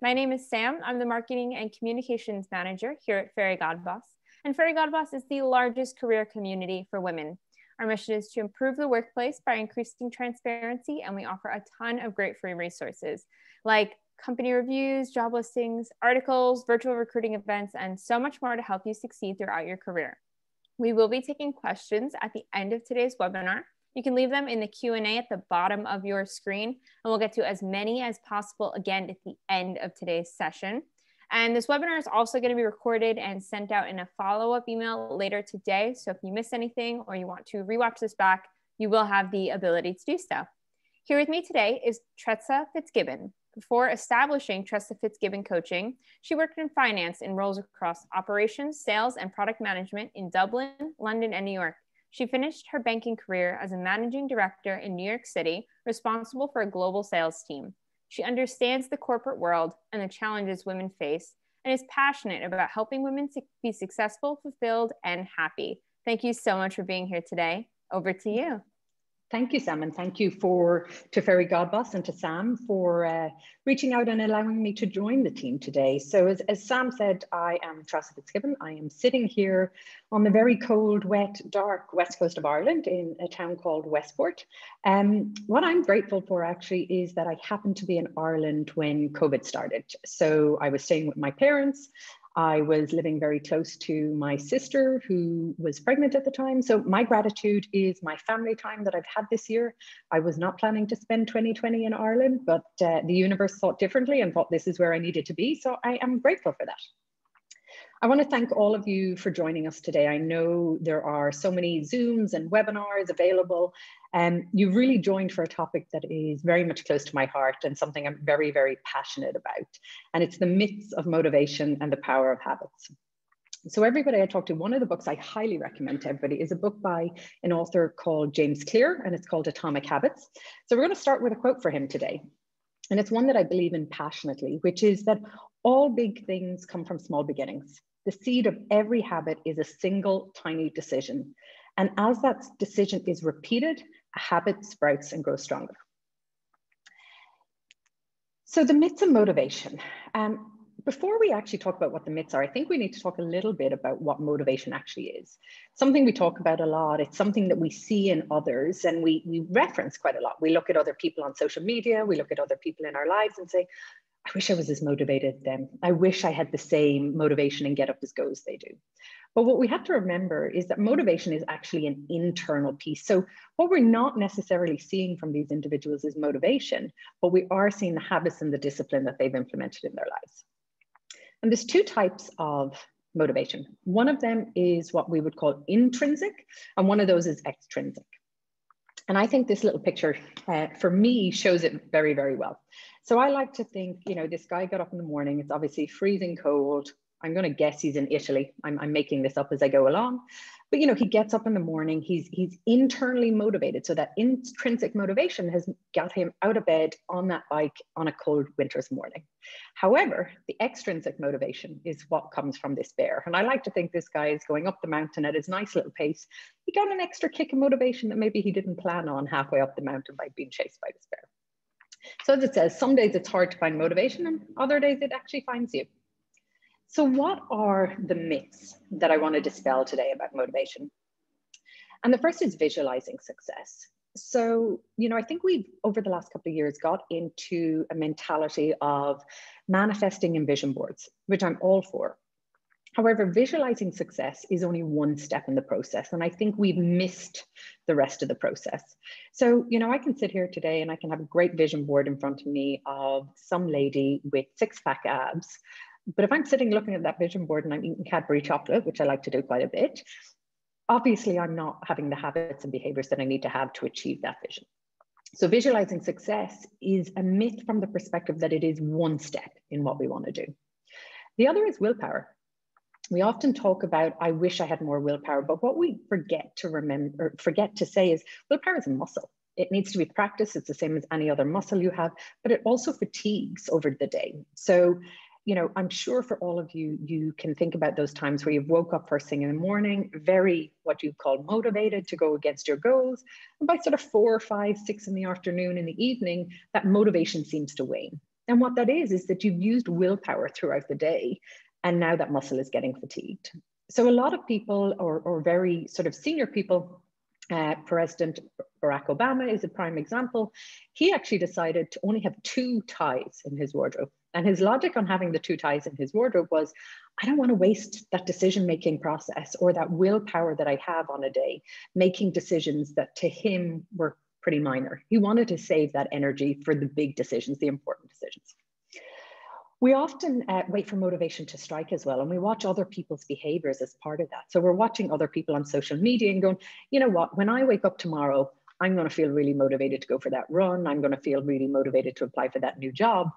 My name is Sam. I'm the Marketing and Communications Manager here at Fairygodboss. And Fairygodboss is the largest career community for women. Our mission is to improve the workplace by increasing transparency, and we offer a ton of great free resources like company reviews, job listings, articles, virtual recruiting events, and so much more to help you succeed throughout your career. We will be taking questions at the end of today's webinar. You can leave them in the Q&A at the bottom of your screen, and we'll get to as many as possible again at the end of today's session. And this webinar is also going to be recorded and sent out in a follow-up email later today. So if you miss anything or you want to rewatch this back, you will have the ability to do so. Here with me today is Tréasa Fitzgibbon. Before establishing Tréasa Fitzgibbon Coaching, she worked in finance in roles across operations, sales, and product management in Dublin, London, and New York. She finished her banking career as a managing director in New York City, responsible for a global sales team. She understands the corporate world and the challenges women face, and is passionate about helping women to be successful, fulfilled, and happy. Thank you so much for being here today. Over to you. Thank you, Sam, and thank you to Fairygodboss and to Sam for reaching out and allowing me to join the team today. So as Sam said, I am Tréasa Fitzgibbon. I am sitting here on the very cold, wet, dark west coast of Ireland in a town called Westport. What I'm grateful for actually is that I happened to be in Ireland when COVID started. So I was staying with my parents. I was living very close to my sister who was pregnant at the time. So my gratitude is my family time that I've had this year. I was not planning to spend 2020 in Ireland, but the universe thought differently and thought this is where I needed to be. So I am grateful for that. I want to thank all of you for joining us today. I know there are so many Zooms and webinars available, and you've really joined for a topic that is very much close to my heart and something I'm very, very passionate about. And it's the myths of motivation and the power of habits. So everybody I talk to, one of the books I highly recommend to everybody is a book by an author called James Clear, and it's called Atomic Habits. So we're going to start with a quote for him today. And it's one that I believe in passionately, which is that all big things come from small beginnings. The seed of every habit is a single tiny decision. And as that decision is repeated, a habit sprouts and grows stronger. So the myths of motivation. Before we actually talk about what the myths are, I think we need to talk a little bit about what motivation actually is. Something we talk about a lot. It's something that we see in others and we reference quite a lot. We look at other people on social media, we look at other people in our lives and say, I wish I was as motivated then. I wish I had the same motivation and get up as go as they do. But what we have to remember is that motivation is actually an internal piece. So what we're not necessarily seeing from these individuals is motivation, but we are seeing the habits and the discipline that they've implemented in their lives. And there's two types of motivation. One of them is what we would call intrinsic, and one of those is extrinsic. And I think this little picture, for me, shows it very, very well. So I like to think, you know, this guy got up in the morning, it's obviously freezing cold. I'm going to guess he's in Italy. I'm making this up as I go along. But, you know, he gets up in the morning, he's internally motivated. So that intrinsic motivation has got him out of bed on that bike on a cold winter's morning. However, the extrinsic motivation is what comes from this bear. And I like to think this guy is going up the mountain at his nice little pace. He got an extra kick of motivation that maybe he didn't plan on halfway up the mountain by being chased by this bear. So as it says, some days it's hard to find motivation and other days it actually finds you. So what are the myths that I want to dispel today about motivation? And the first is visualizing success. So, you know, I think we've, over the last couple of years, got into a mentality of manifesting in vision boards, which I'm all for. However, visualizing success is only one step in the process. And I think we've missed the rest of the process. So, you know, I can sit here today and I can have a great vision board in front of me of some lady with six-pack abs. But if I'm sitting looking at that vision board and I'm eating Cadbury chocolate, which I like to do quite a bit, obviously I'm not having the habits and behaviors that I need to have to achieve that vision. So visualizing success is a myth from the perspective that it is one step in what we want to do. The other is willpower. We often talk about, I wish I had more willpower, but what we forget to say is willpower is a muscle. It needs to be practiced. It's the same as any other muscle you have, but it also fatigues over the day. So, you know, I'm sure for all of you, you can think about those times where you've woke up first thing in the morning, very what you call motivated to go against your goals. And by sort of 4 or 5, 6 in the afternoon, in the evening, that motivation seems to wane. And what that is that you've used willpower throughout the day, and now that muscle is getting fatigued. So a lot of people, or very sort of senior people, President Barack Obama is a prime example. He actually decided to only have 2 ties in his wardrobe. And his logic on having the 2 ties in his wardrobe was, I don't want to waste that decision-making process or that willpower that I have on a day, making decisions that to him were pretty minor. He wanted to save that energy for the big decisions, the important decisions. We often wait for motivation to strike as well, and we watch other people's behaviors as part of that. So we're watching other people on social media and going, you know what, when I wake up tomorrow, I'm going to feel really motivated to go for that run. I'm going to feel really motivated to apply for that new job.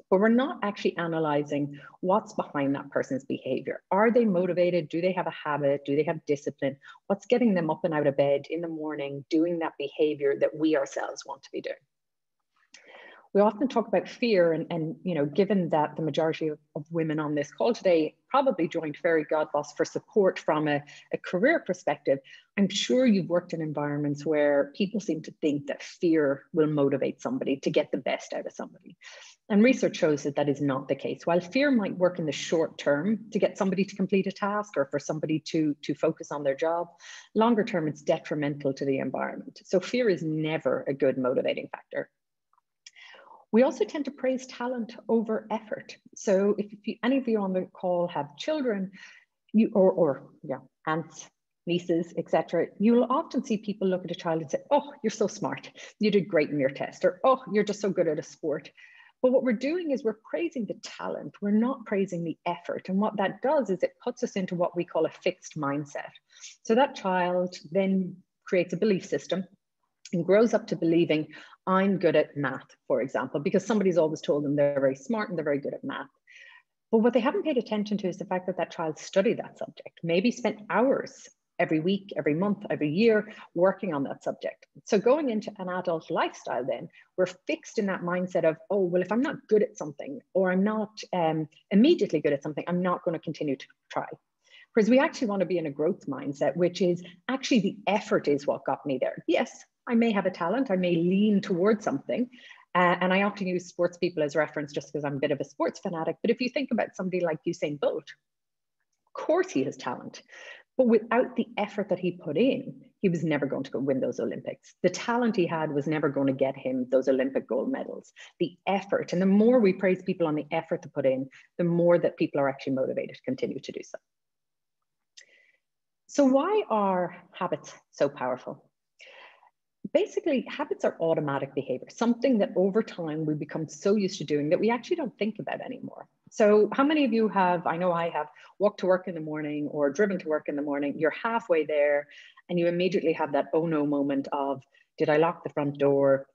But we're not actually analyzing what's behind that person's behavior. Are they motivated? Do they have a habit? Do they have discipline? What's getting them up and out of bed in the morning, doing that behavior that we ourselves want to be doing? We often talk about fear, and you know, given that the majority of women on this call today probably joined Fairygodboss for support from a career perspective, I'm sure you've worked in environments where people seem to think that fear will motivate somebody to get the best out of somebody. And research shows that that is not the case. While fear might work in the short term to get somebody to complete a task or for somebody to focus on their job, longer term, it's detrimental to the environment. So fear is never a good motivating factor. We also tend to praise talent over effort. So if any of you on the call have children, aunts, nieces, etc., you'll often see people look at a child and say, oh, you're so smart. You did great in your test, or oh, you're just so good at a sport. But what we're doing is we're praising the talent. We're not praising the effort. And what that does is it puts us into what we call a fixed mindset. So that child then creates a belief system and grows up to believing, I'm good at math, for example, because somebody's always told them they're very smart and they're very good at math. But what they haven't paid attention to is the fact that that child studied that subject, maybe spent hours every week, every month, every year working on that subject. So going into an adult lifestyle then, we're fixed in that mindset of, oh, well, if I'm not good at something, or I'm not immediately good at something, I'm not going to continue to try. Whereas we actually want to be in a growth mindset, which is actually the effort is what got me there. Yes, I may have a talent, I may lean towards something. And I often use sports people as reference just because I'm a bit of a sports fanatic. But if you think about somebody like Usain Bolt, of course he has talent. But without the effort that he put in, he was never going to go win those Olympics. The talent he had was never going to get him those Olympic gold medals. The effort, and the more we praise people on the effort to put in, the more that people are actually motivated to continue to do so. So why are habits so powerful? Basically, habits are automatic behavior, something that over time we become so used to doing that we actually don't think about anymore. So how many of you have, I know I have, walked to work in the morning or driven to work in the morning, you're halfway there and you immediately have that oh no moment of, did I lock the front door?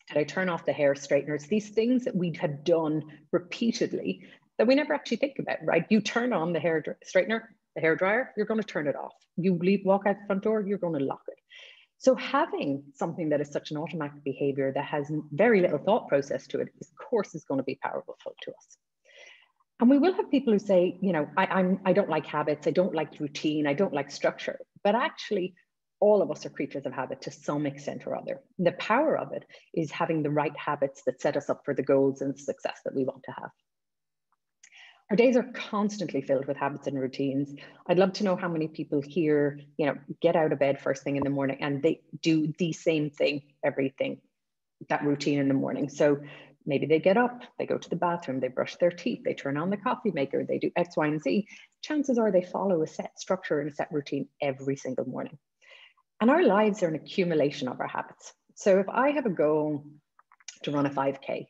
Did I turn off the hair straighteners? These things that we have done repeatedly that we never actually think about, right? You turn on the hair straightener, the hair dryer, you're going to turn it off. You walk out the front door, you're going to lock it. So having something that is such an automatic behavior that has very little thought process to it, of course, is going to be powerful to us. And we will have people who say, you know, I don't like habits, I don't like routine, I don't like structure. But actually, all of us are creatures of habit to some extent or other. And the power of it is having the right habits that set us up for the goals and success that we want to have. Our days are constantly filled with habits and routines. I'd love to know how many people here, you know, get out of bed first thing in the morning and they do the same thing, everything, that routine in the morning. So maybe they get up, they go to the bathroom, they brush their teeth, they turn on the coffee maker, they do X, Y, and Z. Chances are they follow a set structure and a set routine every single morning. And our lives are an accumulation of our habits. So if I have a goal to run a 5K,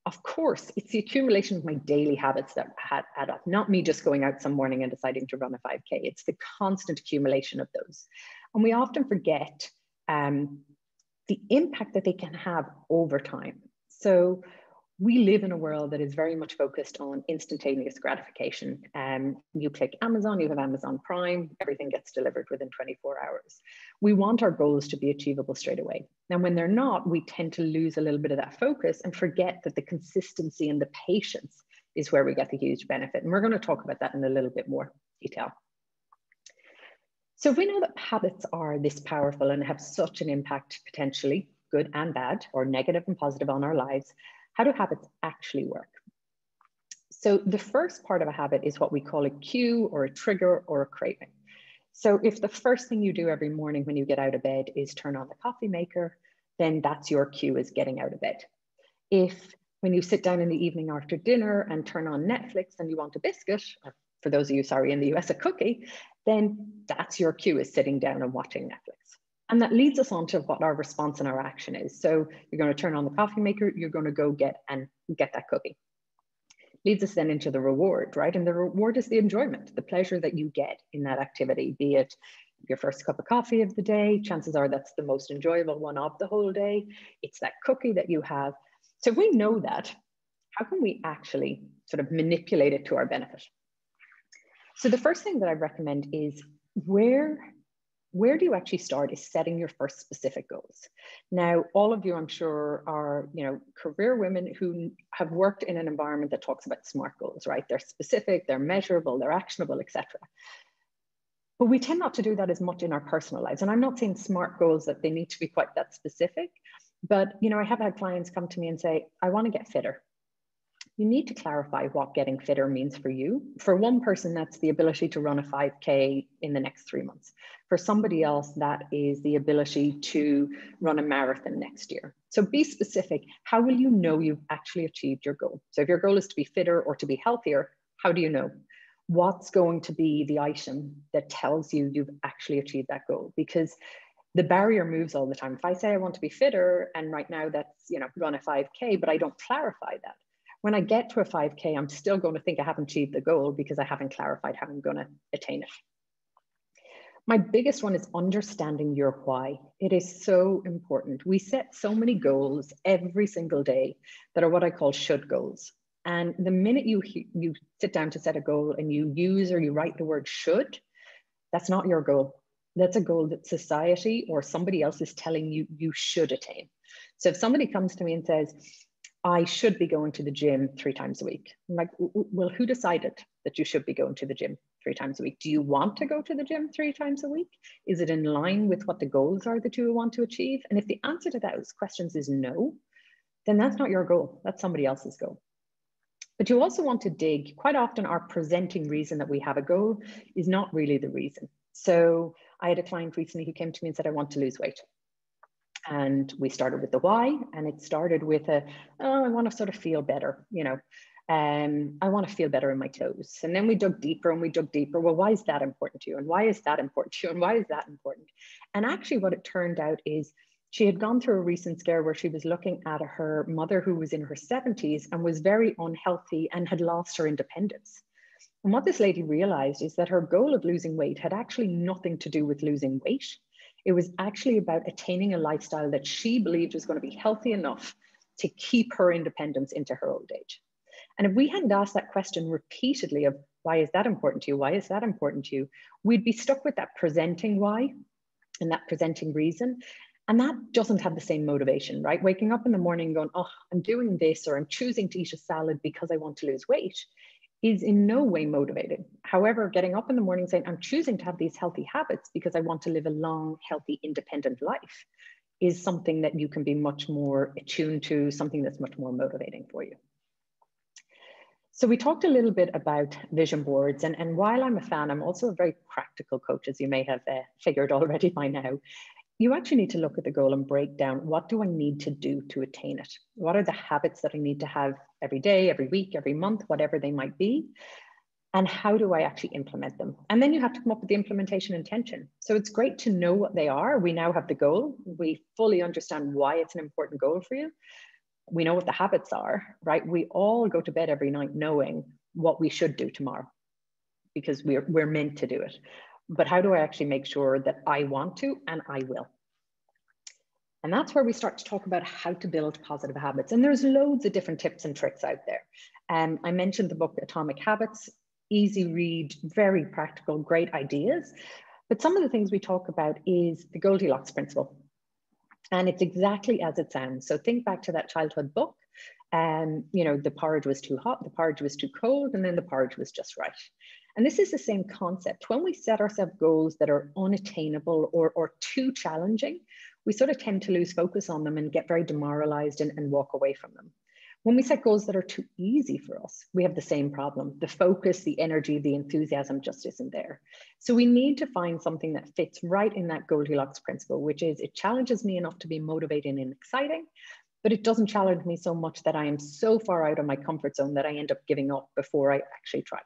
of course, it's the accumulation of my daily habits that add up, not me just going out some morning and deciding to run a 5K. It's the constant accumulation of those. And we often forget the impact that they can have over time. So we live in a world that is very much focused on instantaneous gratification. You click Amazon, you have Amazon Prime, everything gets delivered within 24 hours. We want our goals to be achievable straight away. And when they're not, we tend to lose a little bit of that focus and forget that the consistency and the patience is where we get the huge benefit. And we're going to talk about that in a little bit more detail. So if we know that habits are this powerful and have such an impact, potentially good and bad, or negative and positive on our lives, How do habits actually work? So the first part of a habit is what we call a cue or a trigger or a craving. So if the first thing you do every morning when you get out of bed is turn on the coffee maker, then that's your cue is getting out of bed. If when you sit down in the evening after dinner and turn on Netflix and you want a biscuit, or for those of you, sorry, in the US, a cookie, then that's your cue is sitting down and watching Netflix. And that leads us on to what our response and our action is. So you're going to turn on the coffee maker, you're going to go get that cookie. Leads us then into the reward, right? And the reward is the enjoyment, the pleasure that you get in that activity, be it your first cup of coffee of the day. Chances are that's the most enjoyable one of the whole day. It's that cookie that you have. So if we know that, how can we actually sort of manipulate it to our benefit? So the first thing that I recommend is where do you actually start is setting your first specific goals. Now, all of you, I'm sure, are career women who have worked in an environment that talks about SMART goals, right? They're specific, they're measurable, they're actionable, etc. But we tend not to do that as much in our personal lives. And I'm not saying SMART goals that they need to be quite that specific, but I have had clients come to me and say, I want to get fitter. You need to clarify what getting fitter means for you. For one person, that's the ability to run a 5K in the next 3 months. For somebody else, that is the ability to run a marathon next year. So be specific. How will you know you've actually achieved your goal? So if your goal is to be fitter or to be healthier, how do you know? What's going to be the item that tells you you've actually achieved that goal? Because the barrier moves all the time. If I say I want to be fitter, and right now that's, run a 5K, but I don't clarify that. When I get to a 5K, I'm still going to think I haven't achieved the goal because I haven't clarified how I'm going to attain it. My biggest one is understanding your why. It is so important. We set so many goals every single day that are what I call should goals. And the minute you sit down to set a goal and you use or you write the word should, that's not your goal. That's a goal that society or somebody else is telling you you should attain. So if somebody comes to me and says, I should be going to the gym 3 times a week. I'm like, well, who decided that you should be going to the gym 3 times a week? Do you want to go to the gym 3 times a week? Is it in line with what the goals are that you want to achieve? And if the answer to those questions is no, then that's not your goal. That's somebody else's goal. But you also want to dig. Quite often our presenting reason that we have a goal is not really the reason. So I had a client recently who came to me and said, I want to lose weight. And we started with the why, and it started with I want to sort of feel better, I want to feel better in my clothes. And then we dug deeper and we dug deeper. Well, why is that important to you? And why is that important to you? And why is that important? And actually what it turned out is she had gone through a recent scare where she was looking at her mother who was in her 70s and was very unhealthy and had lost her independence. And what this lady realized is that her goal of losing weight had actually nothing to do with losing weight. It was actually about attaining a lifestyle that she believed was going to be healthy enough to keep her independence into her old age. And if we hadn't asked that question repeatedly of why is that important to you? Why is that important to you? We'd be stuck with that presenting why and that presenting reason. And that doesn't have the same motivation, right? Waking up in the morning going, oh, I'm doing this, or I'm choosing to eat a salad because I want to lose weight, is in no way motivating. However, getting up in the morning saying, I'm choosing to have these healthy habits because I want to live a long, healthy, independent life is something that you can be much more attuned to, something that's much more motivating for you. So we talked a little bit about vision boards, and while I'm a fan, I'm also a very practical coach, as you may have figured already by now. You actually need to look at the goal and break down, what do I need to do to attain it? What are the habits that I need to have every day, every week, every month, whatever they might be? And how do I actually implement them? And then you have to come up with the implementation intention. So it's great to know what they are. We now have the goal. We fully understand why it's an important goal for you. We know what the habits are, right? We all go to bed every night knowing what we should do tomorrow because we're meant to do it. But how do I actually make sure that I want to and I will? And that's where we start to talk about how to build positive habits. And there's loads of different tips and tricks out there. I mentioned the book Atomic Habits, easy read, very practical, great ideas. But some of the things we talk about is the Goldilocks principle. And it's exactly as it sounds. So think back to that childhood book. The porridge was too hot, the porridge was too cold, and then the porridge was just right. And this is the same concept. When we set ourselves goals that are unattainable or too challenging, we sort of tend to lose focus on them and get very demoralized and walk away from them. When we set goals that are too easy for us, we have the same problem. The focus, the energy, the enthusiasm just isn't there. So we need to find something that fits right in that Goldilocks principle, which is it challenges me enough to be motivating and exciting, but it doesn't challenge me so much that I am so far out of my comfort zone that I end up giving up before I actually try.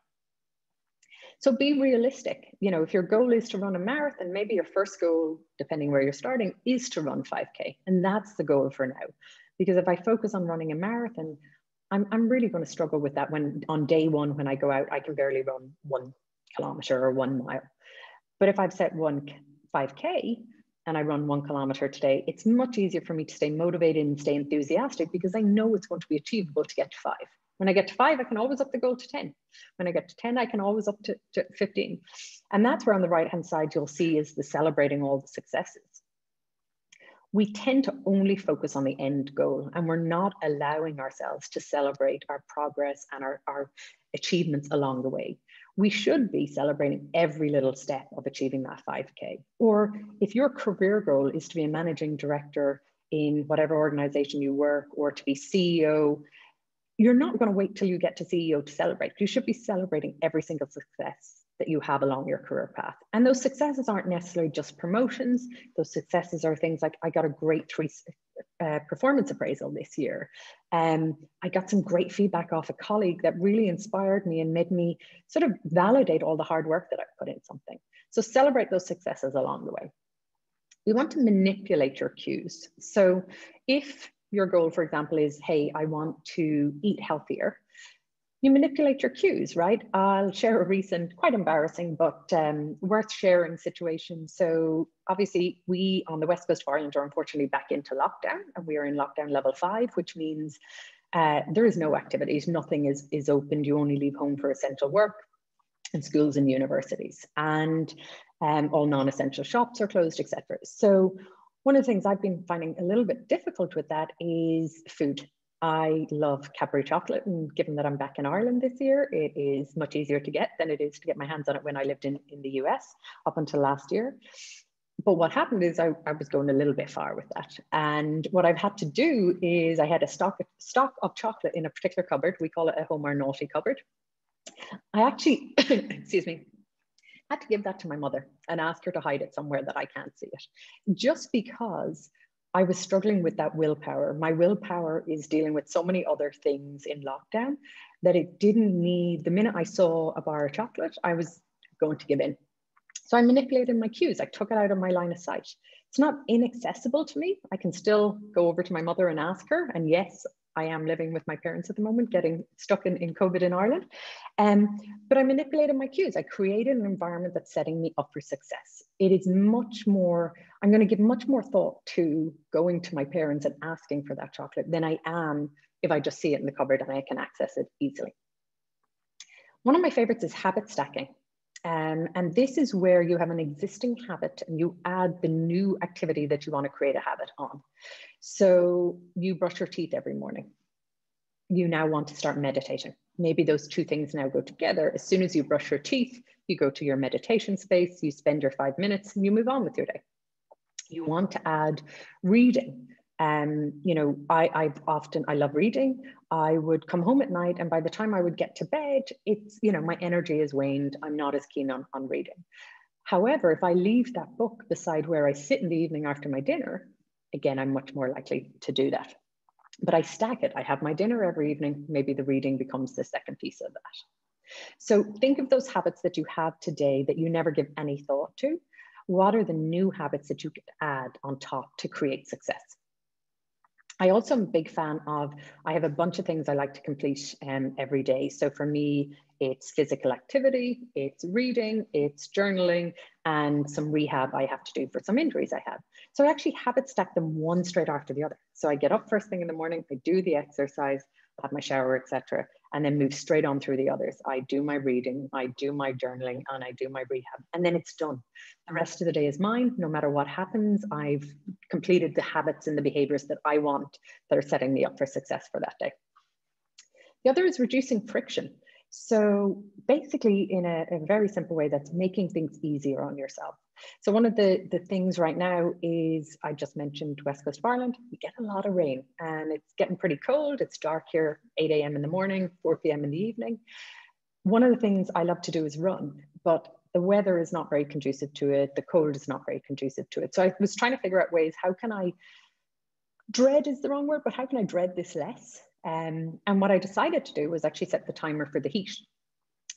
So be realistic. You know, if your goal is to run a marathon, maybe your first goal, depending where you're starting, is to run 5K. And that's the goal for now. Because if I focus on running a marathon, I'm really going to struggle with that when on day one, when I go out, I can barely run 1 kilometer or 1 mile. But if I've set 5K and I run 1 kilometer today, it's much easier for me to stay motivated and stay enthusiastic because I know it's going to be achievable to get to 5. When I get to 5, I can always up the goal to 10. When I get to 10, I can always up to 15. And that's where on the right-hand side, you'll see is the celebrating all the successes. We tend to only focus on the end goal, and we're not allowing ourselves to celebrate our progress and our achievements along the way. We should be celebrating every little step of achieving that 5K. Or if your career goal is to be a managing director in whatever organization you work, or to be CEO, you're not going to wait till you get to CEO to celebrate. You should be celebrating every single success that you have along your career path. And those successes aren't necessarily just promotions. Those successes are things like, I got a great performance appraisal this year. I got some great feedback off a colleague that really inspired me and made me sort of validate all the hard work that I've put in something. So celebrate those successes along the way. We want to manipulate your cues. So if your goal, for example, is, hey, I want to eat healthier, you manipulate your cues, right? I'll share a recent, quite embarrassing, but worth sharing situation. So obviously we on the West Coast of Ireland are unfortunately back into lockdown, and we are in lockdown level 5, which means there is no activities, nothing is opened. You only leave home for essential work, and schools and universities, and all non-essential shops are closed, etc. So one of the things I've been finding a little bit difficult with that is food. I love Cadbury chocolate, and given that I'm back in Ireland this year, it is much easier to get than it is to get my hands on it when I lived in the US up until last year. But what happened is I was going a little bit far with that. And what I've had to do is I had a stock of chocolate in a particular cupboard. We call it a home or naughty cupboard. I actually, excuse me, had to give that to my mother and ask her to hide it somewhere that I can't see it, just because I was struggling with that willpower. My willpower is dealing with so many other things in lockdown that it didn't need, the minute I saw a bar of chocolate, I was going to give in. So I manipulated my cues. I took it out of my line of sight. It's not inaccessible to me. I can still go over to my mother and ask her. And yes, I am living with my parents at the moment, getting stuck in COVID in Ireland. But I manipulated my cues. I created an environment that's setting me up for success. It is much more, I'm going to give much more thought to going to my parents and asking for that chocolate than I am if I just see it in the cupboard and I can access it easily. One of my favorites is habit stacking. And this is where you have an existing habit and you add the new activity that you want to create a habit on. So you brush your teeth every morning. You now want to start meditating. Maybe those two things now go together. As soon as you brush your teeth, you go to your meditation space, you spend your 5 minutes and you move on with your day. You want to add reading. You know, I love reading. I would come home at night, and by the time I would get to bed, it's, you know, my energy has waned. I'm not as keen on reading. However, if I leave that book beside where I sit in the evening after my dinner, again, I'm much more likely to do that. But I stack it. I have my dinner every evening. Maybe the reading becomes the second piece of that. So think of those habits that you have today that you never give any thought to. What are the new habits that you could add on top to create success? I also am a big fan of, I have a bunch of things I like to complete every day. So for me, it's physical activity, it's reading, it's journaling, and some rehab I have to do for some injuries I have. So I actually habit stack them one straight after the other. So I get up first thing in the morning, I do the exercise, have my shower, etc., and then move straight on through the others. I do my reading, I do my journaling, and I do my rehab, and then it's done. The rest of the day is mine. No matter what happens, I've completed the habits and the behaviors that I want that are setting me up for success for that day. The other is reducing friction. So basically, in a very simple way, that's making things easier on yourself. So one of the things right now is, I just mentioned West Coast of Ireland, we get a lot of rain and it's getting pretty cold. It's dark here, 8 a.m. in the morning, 4 p.m. in the evening. One of the things I love to do is run, but the weather is not very conducive to it. The cold is not very conducive to it. So I was trying to figure out ways, how can I, dread is the wrong word, but how can I dread this less? And what I decided to do was actually set the timer for the heat.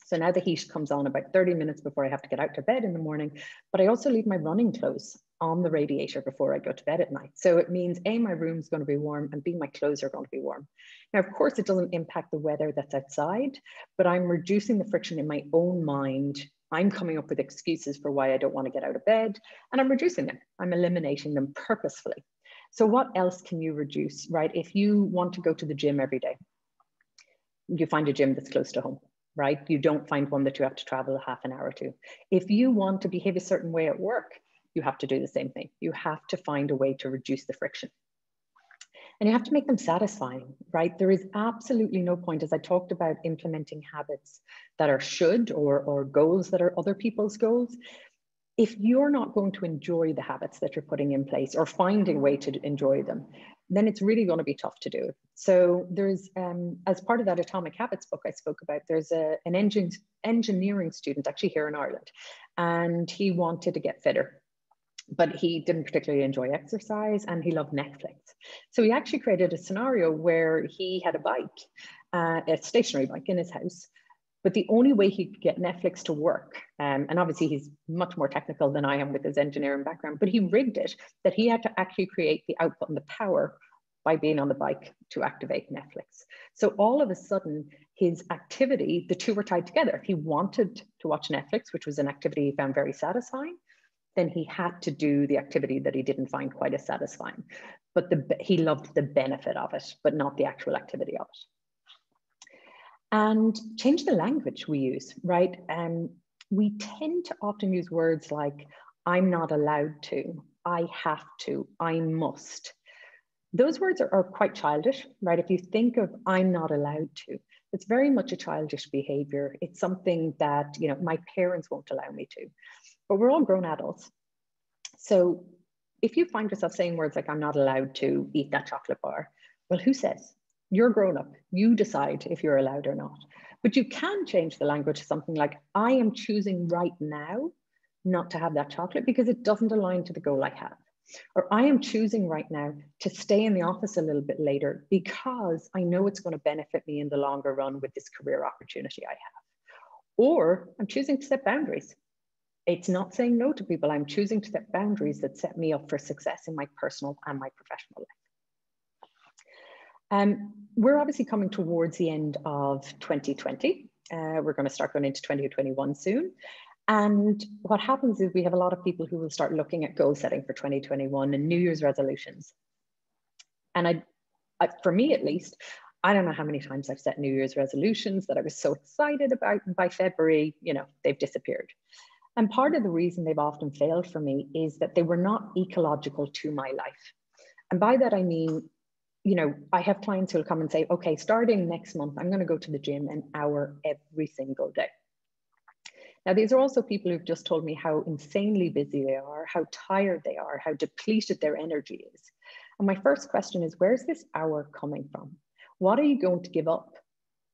So now the heat comes on about 30 minutes before I have to get out to bed in the morning, but I also leave my running clothes on the radiator before I go to bed at night. So it means A, my room's going to be warm, and B, my clothes are going to be warm. Now, of course, it doesn't impact the weather that's outside, but I'm reducing the friction in my own mind. I'm coming up with excuses for why I don't want to get out of bed, and I'm reducing them. I'm eliminating them purposefully. So what else can you reduce, right? If you want to go to the gym every day, you find a gym that's close to home, right? You don't find one that you have to travel a half an hour to. If you want to behave a certain way at work, you have to do the same thing. You have to find a way to reduce the friction. And you have to make them satisfying, right? There is absolutely no point, as I talked about, implementing habits that are should or goals that are other people's goals. If you're not going to enjoy the habits that you're putting in place or finding a way to enjoy them, then it's really going to be tough to do. So there's, as part of that Atomic Habits book I spoke about, there's an engineering student actually here in Ireland, and he wanted to get fitter, but he didn't particularly enjoy exercise and he loved Netflix. So he actually created a scenario where he had a bike, a stationary bike in his house, but the only way he could get Netflix to work, and obviously he's much more technical than I am with his engineering background, but he rigged it that he had to actually create the output and the power by being on the bike to activate Netflix. So all of a sudden, his activity, the two were tied together. If he wanted to watch Netflix, which was an activity he found very satisfying, then he had to do the activity that he didn't find quite as satisfying. But he loved the benefit of it, but not the actual activity of it. And change the language we use, right? We tend to often use words like, I'm not allowed to, I have to, I must. Those words are quite childish, right? If you think of I'm not allowed to, it's very much a childish behavior. It's something that, you know, my parents won't allow me to, but we're all grown adults. So if you find yourself saying words like, I'm not allowed to eat that chocolate bar, well, who says? You're grown up, you decide if you're allowed or not. But you can change the language to something like, I am choosing right now not to have that chocolate because it doesn't align to the goal I have. Or I am choosing right now to stay in the office a little bit later because I know it's going to benefit me in the longer run with this career opportunity I have. Or I'm choosing to set boundaries. It's not saying no to people. I'm choosing to set boundaries that set me up for success in my personal and my professional life. We're obviously coming towards the end of 2020. We're going to start going into 2021 soon. And what happens is we have a lot of people who will start looking at goal setting for 2021 and New Year's resolutions. And for me, at least, I don't know how many times I've set New Year's resolutions that I was so excited about, and by February, you know, they've disappeared. And part of the reason they've often failed for me is that they were not ecological to my life. And by that, I mean, you know, I have clients who will come and say, okay, starting next month, I'm going to go to the gym an hour every single day. Now, these are also people who've just told me how insanely busy they are, how tired they are, how depleted their energy is. And my first question is, where's this hour coming from? What are you going to give up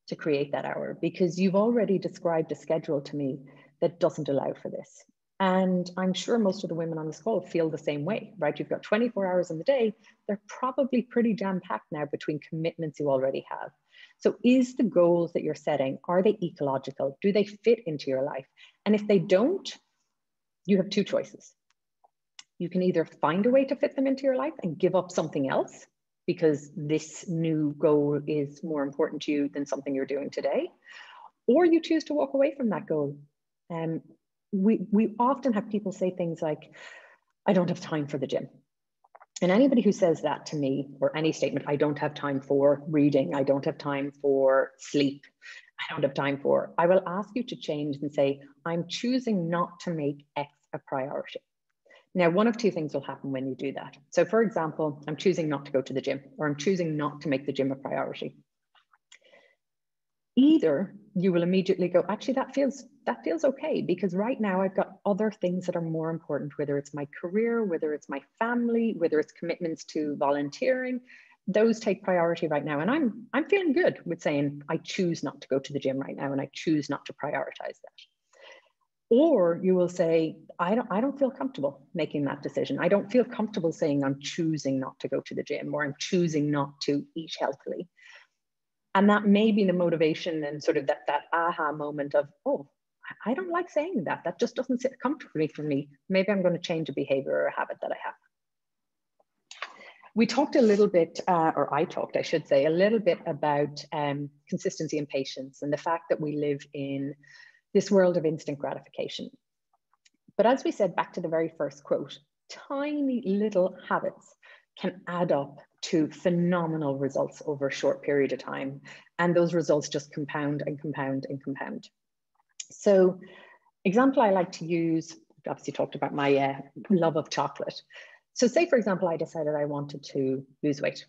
to create that hour? Because you've already described a schedule to me that doesn't allow for this. And I'm sure most of the women on this call feel the same way, right? You've got 24 hours in the day. They're probably pretty jam-packed now between commitments you already have. So is the goals that you're setting, are they ecological? Do they fit into your life? And if they don't, you have two choices. You can either find a way to fit them into your life and give up something else because this new goal is more important to you than something you're doing today, or you choose to walk away from that goal. We often have people say things like, I don't have time for the gym. And anybody who says that to me, or any statement, I don't have time for reading, I don't have time for sleep, I don't have time for, I will ask you to change and say, I'm choosing not to make X a priority. Now, one of two things will happen when you do that. So for example, I'm choosing not to go to the gym, or I'm choosing not to make the gym a priority. Either you will immediately go, actually, that that feels okay, because right now I've got other things that are more important, whether it's my career, whether it's my family, whether it's commitments to volunteering. Those take priority right now. And I'm feeling good with saying I choose not to go to the gym right now and I choose not to prioritize that. Or you will say, I don't feel comfortable making that decision. I don't feel comfortable saying I'm choosing not to go to the gym, or I'm choosing not to eat healthily. And that may be the motivation and sort of that aha moment of, oh, I don't like saying that. That just doesn't sit comfortably for me. Maybe I'm going to change a behavior or a habit that I have. We talked a little bit, or I talked, I should say, a little bit about consistency and patience, and the fact that we live in this world of instant gratification. But as we said, back to the very first quote, tiny little habits can add up to phenomenal results over a short period of time. And those results just compound and compound and compound. So example I like to use, obviously talked about my love of chocolate. So say, for example, I decided I wanted to lose weight.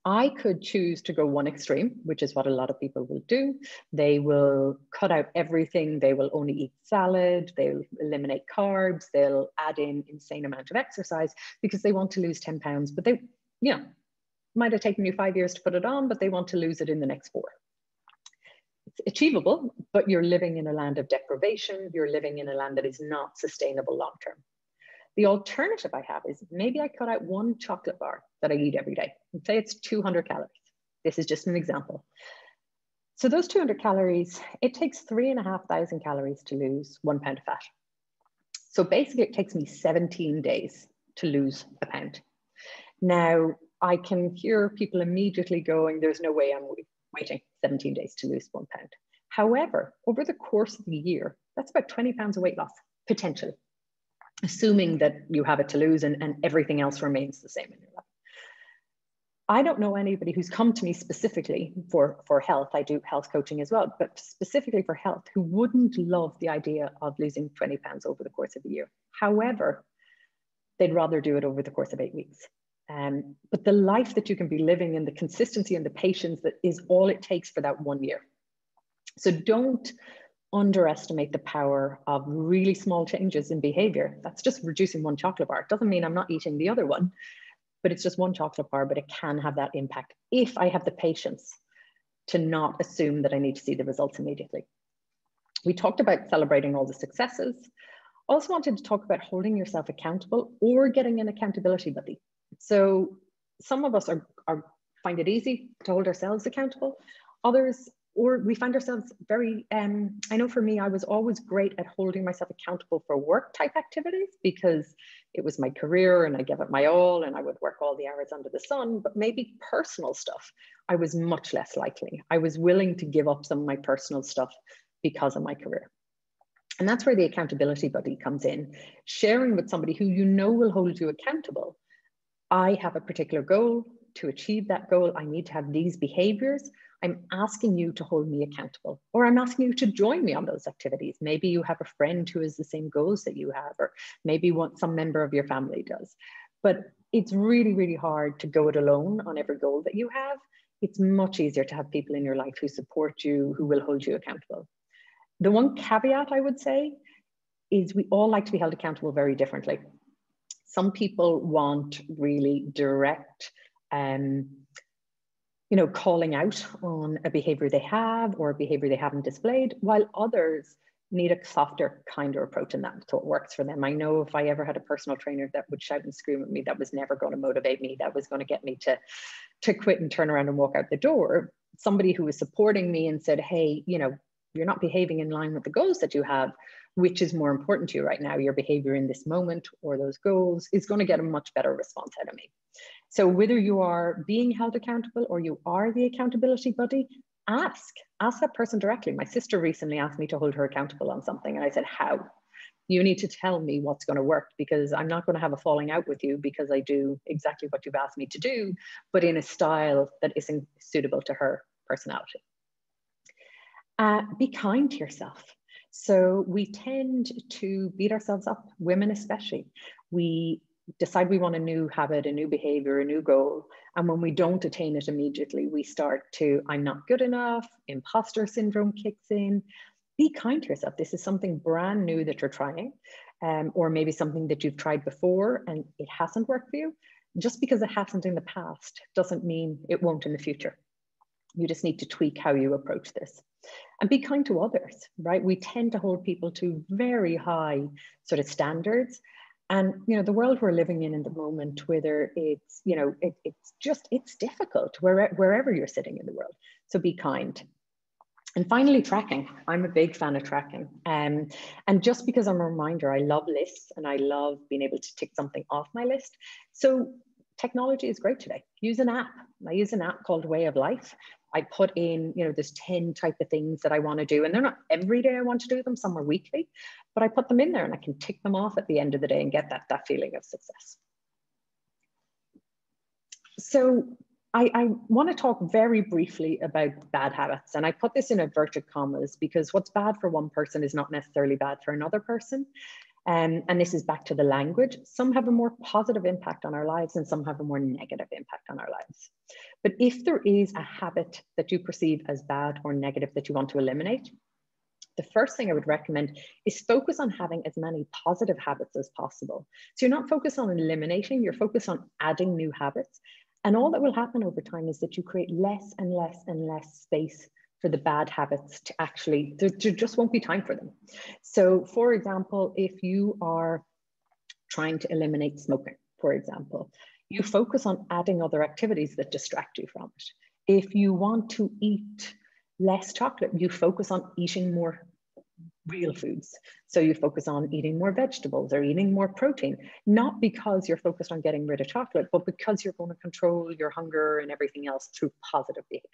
I could choose to go one extreme, which is what a lot of people will do. They will cut out everything. They will only eat salad. They'll eliminate carbs. They'll add in insane amount of exercise because they want to lose 10 pounds, but they, you know, might have taken you 5 years to put it on, but they want to lose it in the next 4. It's achievable, but you're living in a land of deprivation. You're living in a land that is not sustainable long-term. The alternative I have is maybe I cut out one chocolate bar that I eat every day and say it's 200 calories. This is just an example. So those 200 calories, it takes 3,500 calories to lose 1 pound of fat. So basically it takes me 17 days to lose a pound. Now I can hear people immediately going, there's no way I'm waiting 17 days to lose 1 pound. However, over the course of the year, that's about 20 pounds of weight loss, potentially, assuming that you have it to lose and everything else remains the same in your life. I don't know anybody who's come to me specifically for health. I do health coaching as well, but specifically for health, who wouldn't love the idea of losing 20 pounds over the course of a year. However, they'd rather do it over the course of 8 weeks. But the life that you can be living and the consistency and the patience that is all it takes for that 1 year. So don't underestimate the power of really small changes in behavior. That's just reducing one chocolate bar. It doesn't mean I'm not eating the other one, but it's just one chocolate bar, but it can have that impact if I have the patience to not assume that I need to see the results immediately. We talked about celebrating all the successes. Also wanted to talk about holding yourself accountable or getting an accountability buddy. So some of us find it easy to hold ourselves accountable. Others, or we find ourselves very, I know for me, I was always great at holding myself accountable for work type activities because it was my career and I gave it my all and I would work all the hours under the sun, but maybe personal stuff, I was much less likely. I was willing to give up some of my personal stuff because of my career. And that's where the accountability buddy comes in, sharing with somebody who you know will hold you accountable. I have a particular goal. To achieve that goal, I need to have these behaviors. I'm asking you to hold me accountable, or I'm asking you to join me on those activities. Maybe you have a friend who has the same goals that you have, or maybe some member of your family does. But it's really, really hard to go it alone on every goal that you have. It's much easier to have people in your life who support you, who will hold you accountable. The one caveat I would say is we all like to be held accountable very differently. Some people want really direct, calling out on a behavior they have or a behavior they haven't displayed, while others need a softer, kinder approach in that, so it works for them. I know if I ever had a personal trainer that would shout and scream at me, that was never going to motivate me, that was going to get me to quit and turn around and walk out the door. Somebody who was supporting me and said, hey, you're not behaving in line with the goals that you have, which is more important to you right now, your behavior in this moment or those goals, is going to get a much better response out of me. So whether you are being held accountable or you are the accountability buddy, ask that person directly. My sister recently asked me to hold her accountable on something. And I said, how? You need to tell me what's going to work, because I'm not going to have a falling out with you because I do exactly what you've asked me to do, but in a style that isn't suitable to her personality. Be kind to yourself. So we tend to beat ourselves up, women especially. We decide we want a new habit, a new behavior, a new goal. And when we don't attain it immediately, we start to, I'm not good enough, imposter syndrome kicks in. Be kind to yourself. This is something brand new that you're trying, or maybe something that you've tried before and it hasn't worked for you. Just because it hasn't in the past doesn't mean it won't in the future. You just need to tweak how you approach this. And be kind to others, right? We tend to hold people to very high sort of standards. And, you know, the world we're living in the moment, whether it's, you know, it's difficult wherever you're sitting in the world. So be kind. And finally, tracking. I'm a big fan of tracking. And just because I'm a reminder, I love lists and I love being able to tick something off my list. So technology is great today. Use an app. I use an app called Way of Life. I put in, you know, there's 10 type of things that I want to do, and they're not every day I want to do them, some are weekly, but I put them in there and I can tick them off at the end of the day and get that feeling of success. So I want to talk very briefly about bad habits, and I put this in inverted commas because what's bad for one person is not necessarily bad for another person. And this is back to the language. Some have a more positive impact on our lives and some have a more negative impact on our lives. But if there is a habit that you perceive as bad or negative that you want to eliminate, the first thing I would recommend is focus on having as many positive habits as possible. So you're not focused on eliminating, you're focused on adding new habits. And all that will happen over time is that you create less and less and less space for the bad habits to actually, there just won't be time for them. So for example, if you are trying to eliminate smoking, for example, you focus on adding other activities that distract you from it. If you want to eat less chocolate, you focus on eating more real foods. So you focus on eating more vegetables or eating more protein, not because you're focused on getting rid of chocolate, but because you're going to control your hunger and everything else through positive behaviors.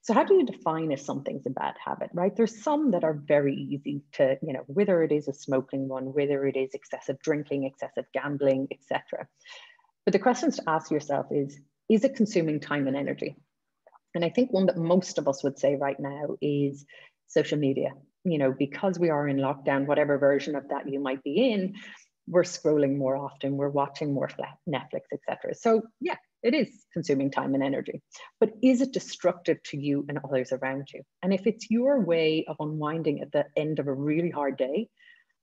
So how do you define if something's a bad habit, right? There's some that are very easy to, you know, whether it is a smoking one, whether it is excessive drinking, excessive gambling, etc. But the questions to ask yourself is it consuming time and energy? And I think one that most of us would say right now is social media. You know, because we are in lockdown, whatever version of that you might be in, we're scrolling more often, we're watching more Netflix, etc. So yeah, it is consuming time and energy, but is it destructive to you and others around you? And if it's your way of unwinding at the end of a really hard day,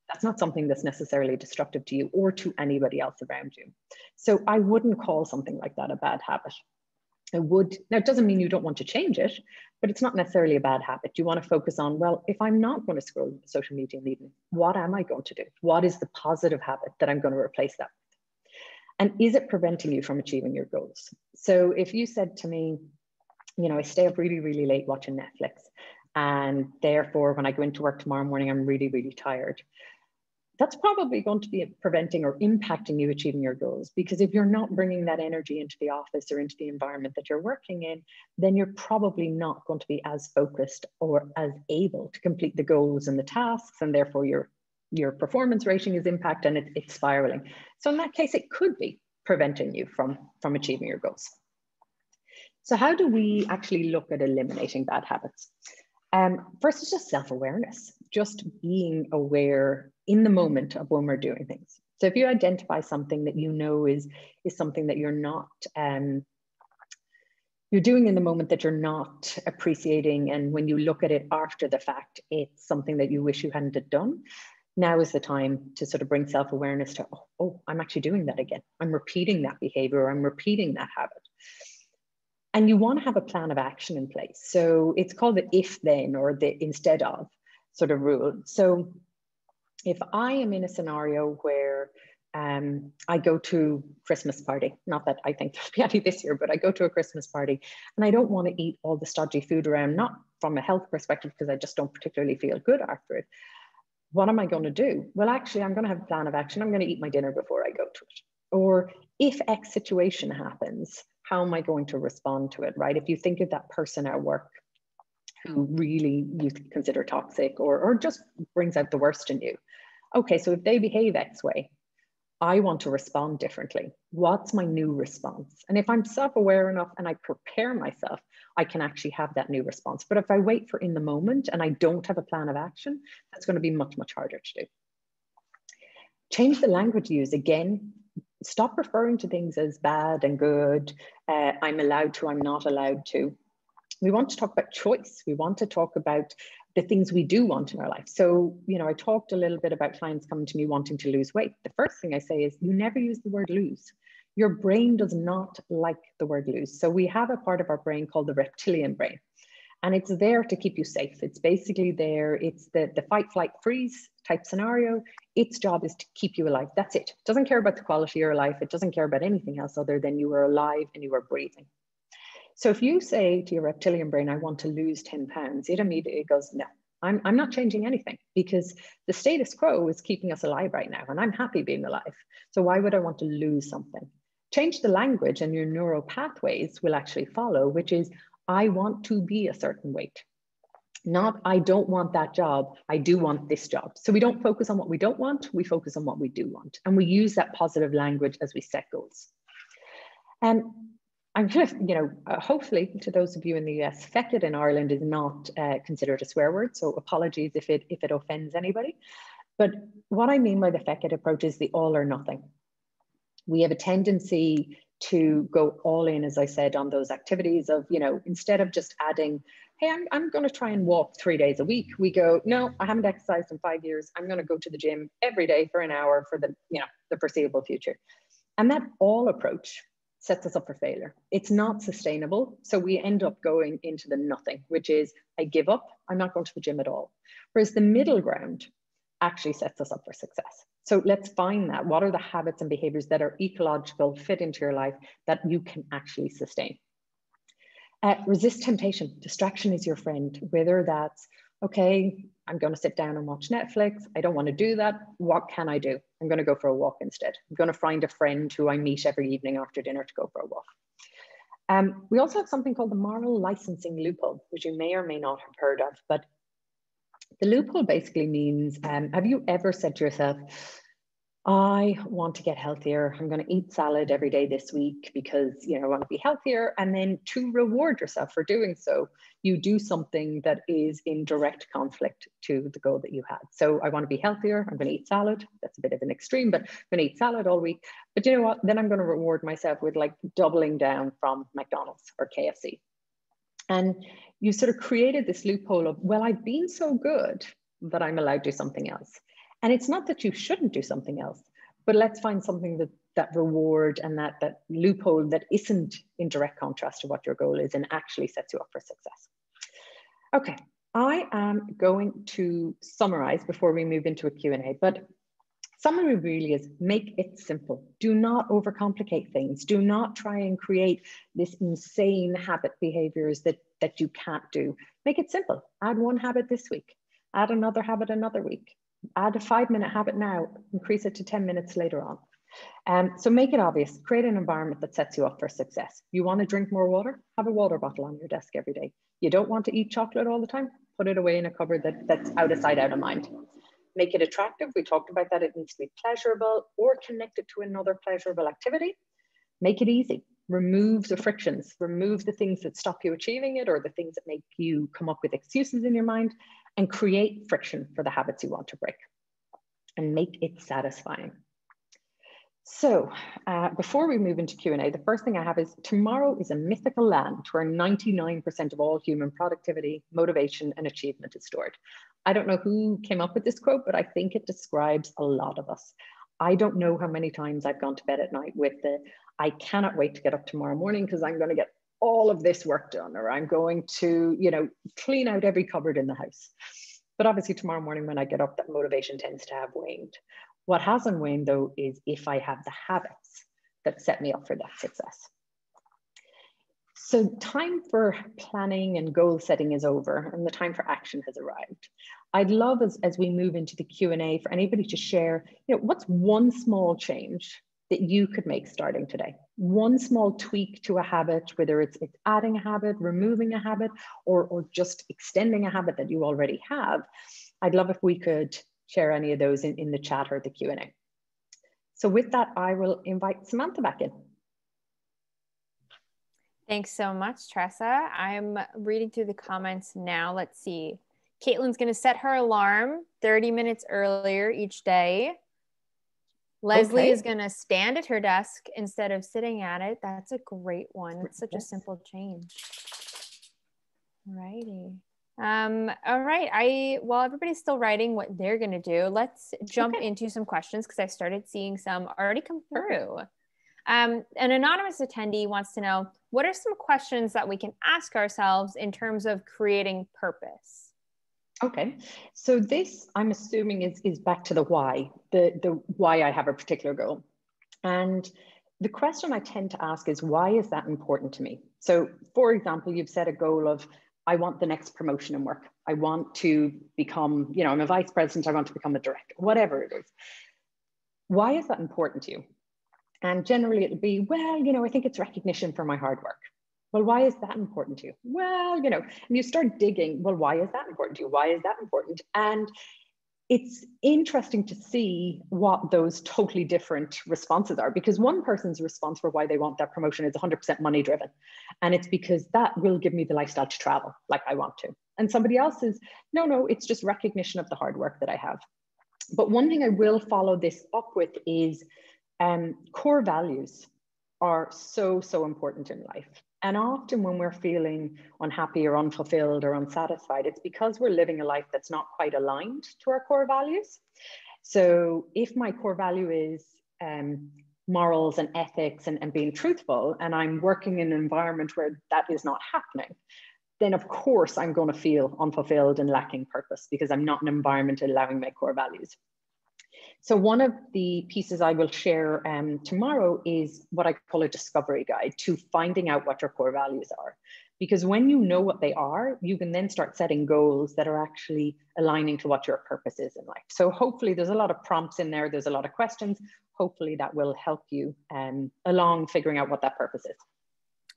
that's not something that's necessarily destructive to you or to anybody else around you. So I wouldn't call something like that a bad habit. Now it doesn't mean you don't want to change it, but it's not necessarily a bad habit. You want to focus on, well, if I'm not going to scroll social media in the evening, what am I going to do? What is the positive habit that I'm going to replace that with? And is it preventing you from achieving your goals? So if you said to me, you know, I stay up really, really late watching Netflix, and therefore when I go into work tomorrow morning, I'm really, really tired. That's probably going to be preventing or impacting you achieving your goals, because if you're not bringing that energy into the office or into the environment that you're working in, then you're probably not going to be as focused or as able to complete the goals and the tasks, and therefore your performance rating is impacted and it's spiraling. So in that case, it could be preventing you from achieving your goals. So how do we actually look at eliminating bad habits? First is just self-awareness, just being aware in the moment of when we're doing things. So if you identify something that you know is something that you're not, you're doing in the moment that you're not appreciating, and when you look at it after the fact, it's something that you wish you hadn't done, now is the time to sort of bring self-awareness to, oh, I'm actually doing that again. I'm repeating that behavior, or I'm repeating that habit. And you want to have a plan of action in place. So it's called the if then or the instead of sort of rule. So if I am in a scenario where I go to Christmas party, not that I think there'll be any this year, but I go to a Christmas party and I don't want to eat all the stodgy food around, not from a health perspective, because I just don't particularly feel good after it. What am I going to do? Well, actually, I'm going to have a plan of action. I'm going to eat my dinner before I go to it. Or if X situation happens, how am I going to respond to it, right? If you think of that person at work who really you consider toxic or just brings out the worst in you. Okay, so if they behave X way, I want to respond differently. What's my new response? And if I'm self-aware enough and I prepare myself, I can actually have that new response. But if I wait for in the moment and I don't have a plan of action, that's going to be much, much harder to do. Change the language you use. Again, stop referring to things as bad and good. I'm allowed to, I'm not allowed to. We want to talk about choice. We want to talk about the things we do want in our life. So, you know, I talked a little bit about clients coming to me wanting to lose weight. The first thing I say is you never use the word lose. Your brain does not like the word lose. So we have a part of our brain called the reptilian brain, and it's there to keep you safe. It's basically there. It's the fight, flight, freeze type scenario. Its job is to keep you alive. That's it. It doesn't care about the quality of your life. It doesn't care about anything else other than you are alive and you are breathing. So if you say to your reptilian brain, I want to lose 10 pounds, it immediately goes, no, I'm not changing anything, because the status quo is keeping us alive right now. And I'm happy being alive. So why would I want to lose something? Change the language and your neural pathways will actually follow, which is, I want to be a certain weight. Not, I don't want that job, I do want this job. So we don't focus on what we don't want, we focus on what we do want. And we use that positive language as we set goals. And I'm just, you know, hopefully to those of you in the US, fecit in Ireland is not considered a swear word. So apologies if it offends anybody. But what I mean by the fecit approach is the all or nothing. We have a tendency to go all in, as I said, on those activities of, you know, instead of just adding, hey, I'm going to try and walk 3 days a week. We go, no, I haven't exercised in 5 years. I'm going to go to the gym every day for an hour for the, you know, the foreseeable future. And that all approach sets us up for failure. It's not sustainable. So we end up going into the nothing, which is, I give up, I'm not going to the gym at all. Whereas the middle ground actually sets us up for success. So let's find that. What are the habits and behaviors that are ecological, fit into your life, that you can actually sustain? Resist temptation. Distraction is your friend, whether that's, okay, I'm going to sit down and watch Netflix. I don't want to do that. What can I do? I'm going to go for a walk instead. I'm going to find a friend who I meet every evening after dinner to go for a walk. We also have something called the moral licensing loophole, which you may or may not have heard of, but the loophole basically means, have you ever said to yourself, I want to get healthier. I'm going to eat salad every day this week because, you know, I want to be healthier. And then to reward yourself for doing so, you do something that is in direct conflict to the goal that you had. So I want to be healthier. I'm going to eat salad. That's a bit of an extreme, but I'm going to eat salad all week. But you know what? Then I'm going to reward myself with like doubling down from McDonald's or KFC. And you sort of created this loophole of, well, I've been so good that I'm allowed to do something else. And it's not that you shouldn't do something else, but let's find something that reward and that loophole that isn't in direct contrast to what your goal is and actually sets you up for success. Okay, I am going to summarize before we move into a Q&A, but summary really is make it simple. Do not overcomplicate things. Do not try and create this insane habit behaviors that you can't do. Make it simple. Add one habit this week. Add another habit another week. Add a 5-minute habit now, increase it to 10 minutes later on. So make it obvious, create an environment that sets you up for success. You want to drink more water? Have a water bottle on your desk every day. You don't want to eat chocolate all the time? Put it away in a cupboard that's out of sight, out of mind. Make it attractive. We talked about that. It needs to be pleasurable or connected to another pleasurable activity. Make it easy. Remove the frictions, remove the things that stop you achieving it or the things that make you come up with excuses in your mind, and create friction for the habits you want to break and make it satisfying. So before we move into Q&A, the first thing I have is tomorrow is a mythical land where 99% of all human productivity, motivation, and achievement is stored. I don't know who came up with this quote, but I think it describes a lot of us. I don't know how many times I've gone to bed at night with the, I cannot wait to get up tomorrow morning because I'm going to get all of this work done, or I'm going to, you know, clean out every cupboard in the house. But obviously tomorrow morning when I get up, that motivation tends to have waned. What hasn't waned though is if I have the habits that set me up for that success. So time for planning and goal setting is over and the time for action has arrived. I'd love as we move into the Q&A for anybody to share, you know, what's one small change that you could make starting today? One small tweak to a habit, whether it's adding a habit, removing a habit, or just extending a habit that you already have. I'd love if we could share any of those in the chat or the Q&A. So with that, I will invite Samantha back in. Thanks so much, Tréasa. I'm reading through the comments now. Let's see. Caitlin's going to set her alarm 30 minutes earlier each day. Leslie is going to stand at her desk instead of sitting at it. That's a great one. It's such a simple change. Alrighty. All right. While everybody's still writing what they're going to do, let's jump into some questions because I started seeing some already come through. An anonymous attendee wants to know, what are some questions that we can ask ourselves in terms of creating purpose? Okay, so this, I'm assuming, is back to the why, the why I have a particular goal. And the question I tend to ask is, why is that important to me? So for example, you've set a goal of, I want the next promotion in work. I want to become, I'm a vice president, I want to become a director, whatever it is. Why is that important to you? And generally it'll be, well, I think it's recognition for my hard work. Well, why is that important to you? Well, and you start digging, well, why is that important to you? Why is that important? And it's interesting to see what those totally different responses are, because one person's response for why they want that promotion is 100% money driven. And it's because that will give me the lifestyle to travel like I want to. And somebody else is, no, it's just recognition of the hard work that I have. But one thing I will follow this up with is core values are so important in life. And often when we're feeling unhappy or unfulfilled or unsatisfied, it's because we're living a life that's not quite aligned to our core values. So if my core value is morals and ethics and being truthful, and I'm working in an environment where that is not happening, then of course I'm going to feel unfulfilled and lacking purpose because I'm not in an environment allowing my core values. So one of the pieces I will share tomorrow is what I call a discovery guide to finding out what your core values are. Because when you know what they are, you can then start setting goals that are actually aligning to what your purpose is in life. So hopefully there's a lot of prompts in there. There's a lot of questions. Hopefully that will help you along figuring out what that purpose is.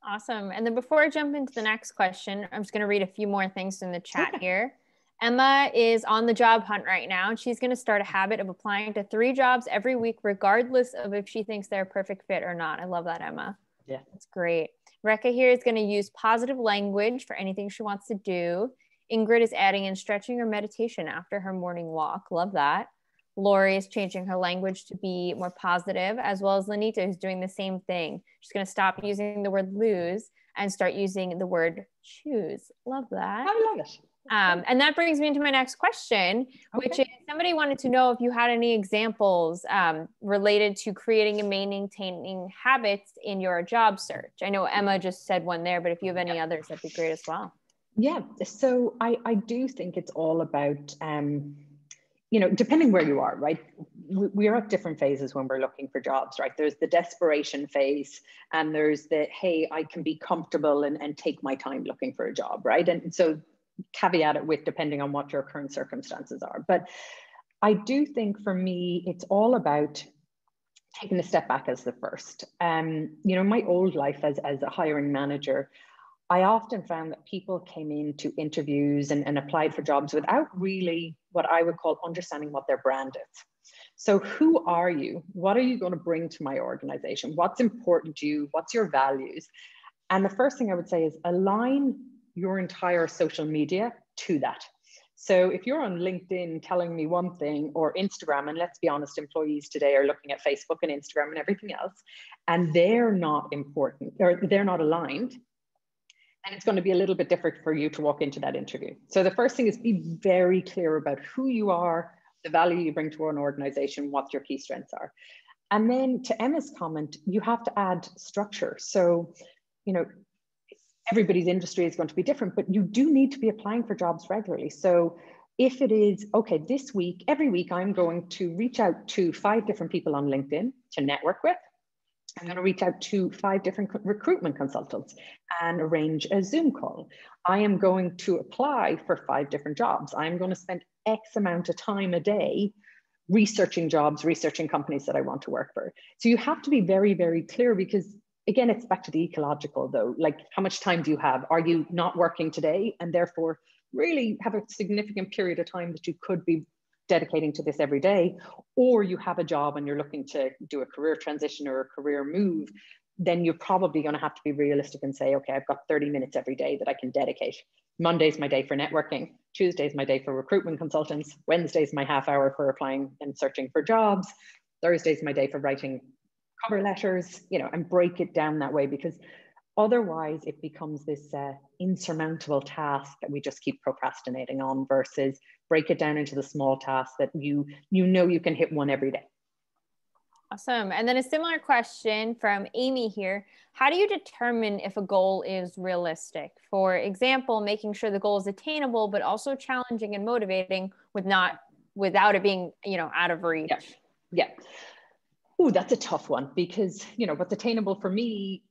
Awesome. And then before I jump into the next question, I'm just going to read a few more things in the chat here. Emma is on the job hunt right now, and she's going to start a habit of applying to 3 jobs every week, regardless of if she thinks they're a perfect fit or not. I love that, Emma. Yeah. That's great. Rekha here is going to use positive language for anything she wants to do. Ingrid is adding in stretching or meditation after her morning walk. Love that. Lori is changing her language to be more positive, as well as Lanita, who's doing the same thing. She's going to stop using the word lose and start using the word choose. Love that. I love it. And that brings me into my next question, which is somebody wanted to know if you had any examples related to creating and maintaining habits in your job search. I know Emma just said one there, but if you have any others, that'd be great as well. Yeah, so I do think it's all about, depending where you are, right? We're at different phases when we're looking for jobs, right? There's the desperation phase, and there's the, hey, I can be comfortable and take my time looking for a job, right? And so caveat it with depending on what your current circumstances are. But I do think for me, it's all about taking a step back as the first. My old life as a hiring manager, I often found that people came into interviews and applied for jobs without really what I would call understanding what their brand is. So who are you? What are you going to bring to my organization? What's important to you? What's your values? And the first thing I would say is align your entire social media to that. So if you're on LinkedIn telling me one thing, or Instagram, and let's be honest, employees today are looking at Facebook and Instagram and everything else, and they're not important, or they're not aligned, and it's going to be a little bit different for you to walk into that interview. So the first thing is be very clear about who you are, the value you bring to an organization, what your key strengths are. And then to Emma's comment, you have to add structure. So, everybody's industry is going to be different, but you do need to be applying for jobs regularly. So if it is, okay, this week, every week, I'm going to reach out to 5 different people on LinkedIn to network with. I'm going to reach out to 5 different recruitment consultants and arrange a Zoom call. I am going to apply for 5 different jobs. I'm going to spend X amount of time a day researching jobs, researching companies that I want to work for. So you have to be very, very clear, because again, it's back to the ecological though. Like, how much time do you have? Are you not working today and therefore really have a significant period of time that you could be dedicating to this every day? Or you have a job and you're looking to do a career transition or a career move, then you're probably going to have to be realistic and say, okay, I've got 30 minutes every day that I can dedicate. Monday's my day for networking. Tuesday's my day for recruitment consultants. Wednesday's my half hour for applying and searching for jobs. Thursday's my day for writing cover letters, and break it down that way, because Otherwise, it becomes this insurmountable task that we just keep procrastinating on, versus break it down into the small tasks that you know you can hit one every day. Awesome. And then a similar question from Amy here. How do you determine if a goal is realistic? For example, making sure the goal is attainable, but also challenging and motivating without it being, out of reach. Yeah. Oh, that's a tough one, because, what's attainable for me